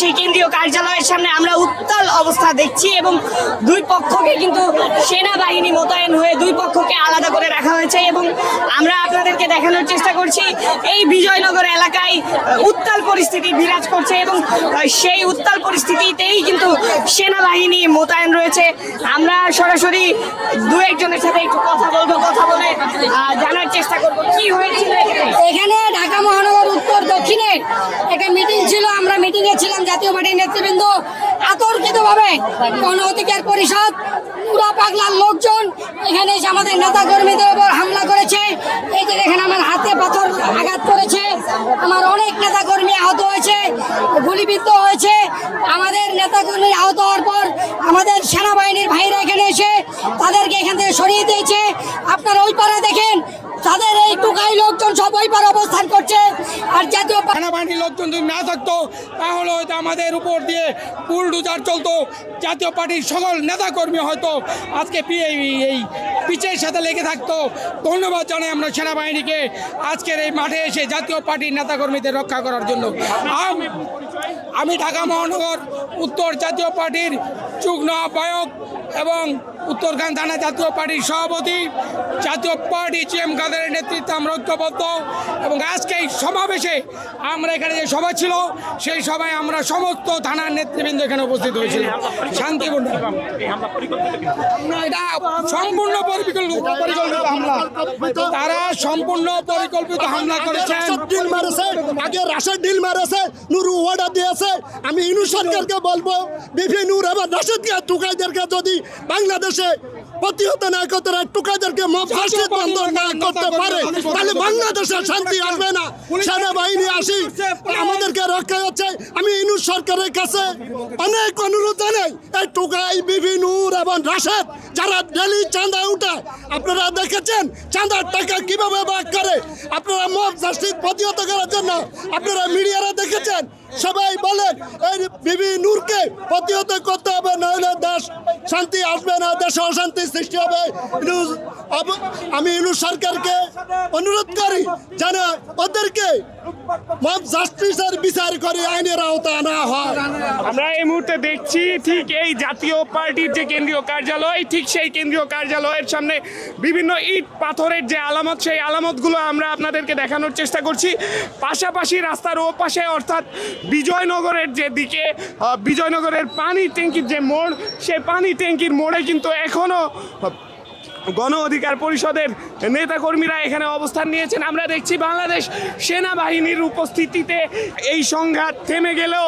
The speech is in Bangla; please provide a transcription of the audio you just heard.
সেই কেন্দ্রীয় কার্যালয়ের সামনে আমরা উত্তাল অবস্থা দেখছি এবং দুই পক্ষকে কিন্তু সেনাবাহিনী মোতায়েন হয়ে দুই পক্ষকে আলাদা করে রাখা হয়েছে এবং আমরা আপনাদেরকে দেখানোর চেষ্টা করছি এই বিজয়নগর এলাকায় উত্তাল পরিস্থিতি বিরাজ করছে এবং সেই উত্তাল পরিস্থিতিতেই কিন্তু সেনাবাহিনী মোতায়েন রয়েছে। আমরা সরাসরি দু একজনের সাথে একটু কথা বলবো, কথা বলে জানার চেষ্টা করবো কি হয়েছিল এখানে। ঢাকা মহানগর উত্তর দক্ষিণে একটা মিটিং ছিল, আমরা মিটিংয়ে ছিলাম। জাতীয় পার্টির নেতৃবৃন্দ আতর্কিতভাবে গণ অধিকার পরিষদ পুরা পাগলার লোকজন এখানে এসে আমাদের নেতা কর্মীদের উপর হামলা করেছে। এই যে দেখেন আমার হাতে পাথর আঘাত করেছে, আমার অনেক নেতা কর্মী আহত হয়েছে, গুলিবিদ্ধ হয়েছে। আমাদের নেতা কর্মী আহত হওয়ার পর আমাদের সেনাবাহিনীর ভাইরা এখানে এসে তাদেরকে এখান থেকে সরিয়ে দিয়েছে। আপনারা ওই পারে দেখেন তাদের এই টুকাই লোকজন সব ওই পারে অবস্থান করছে। আর জাতীয় সেনাবাহিনীর লোকজন যদি না থাকতো তাহলে হয়তো আমাদের উপর দিয়ে বুলডোজার চলতো, জাতীয় পার্টির সকল নেতাকর্মী হয়তো আজকে এই পিচের সাথে লেগে থাকতো। ধন্যবাদ জানাই আমরা সেনাবাহিনীকে আজকের এই মাঠে এসে জাতীয় পার্টির নেতাকর্মীদের রক্ষা করার জন্য। আমি ঢাকা মহানগর উত্তর জাতীয় পার্টির যুগ্ম আহ্বায়ক এবং উত্তরখান থানা জাতীয় পার্টির সভাপতি। জাতীয় পার্টি জিএম কাদেরের নেতৃত্বে আমরা ঐক্যবদ্ধ এবং আজকে এই সমাবেশে আমরা এখানে যে সভা ছিল সেই সভায় আমরা সমস্ত থানার নেতৃবৃন্দ এখানে উপস্থিত হয়েছিলাম শান্তিপূর্ণ। এটা সম্পূর্ণ পরিকল্পিত হামলা, তারা সম্পূর্ণ পরিকল্পিত হামলা করেছেন। ডিল মারেছে, আগে রাশেদ ডিল মারেছে, নুরু ওয়ার্ডার দিয়েছে। আমি ইনু সরকারকে বলবো বিপি নূর এবং রাশেদকে টুকাইদেরকে যদি বাংলাদেশে প্রতিহত না করতে টুকাইদেরকে মফাসিদ বন্ধ না করতে পারে তাহলে বাংলাদেশের শান্তি আসবে না। সেনাবাহিনী আসি আমাদেরকে রক্ষা হচ্ছে। আমি ইনু সরকারের কাছে অনেক অনুরোধ জানাই, এই টুকাই বিপি নূর এবং রাশেদ যারা ডেলি চাঁদা উঠায়, আপনারা দেখেছেন চাঁদার টাকা কিভাবে ভাগ করে। আপনারা মব জাস্টিস প্রতিহত করার জন্য আপনারা মিডিয়ারা দেখেছেন, সবাই বলেন এই বিবি নূরকে প্রতিহত করতে হবে, নইলে দেশ শান্তি আসবে না, দেশে অশান্তি সৃষ্টি হবে। আমি ইনু সরকারকে অনুরোধ করি যেন ওদেরকে মব জাস্টিসের বিচার করে আইনের আওতা আনা হয়। আমরা এই মুহূর্তে দেখছি ঠিক এই জাতীয় পার্টির যে কেন্দ্রীয় কার্যালয়, ঠিক সেই কেন্দ্রীয় কার্যালয়ের সামনে বিভিন্ন ইট পাথরের যে আলামত, সেই আলামতগুলো আমরা আপনাদেরকে দেখানোর চেষ্টা করছি। পাশাপাশি রাস্তার ও পাশে অর্থাৎ বিজয়নগরের যে দিকে বিজয়নগরের পানি ট্যাঙ্কির যে মোড়, সেই পানি ট্যাঙ্কির মোড়ে কিন্তু এখনও গণ অধিকার পরিষদের নেতাকর্মীরা এখানে অবস্থান নিয়েছেন। আমরা দেখছি বাংলাদেশ সেনাবাহিনীর উপস্থিতিতে এই সংঘাত থেমে গেলেও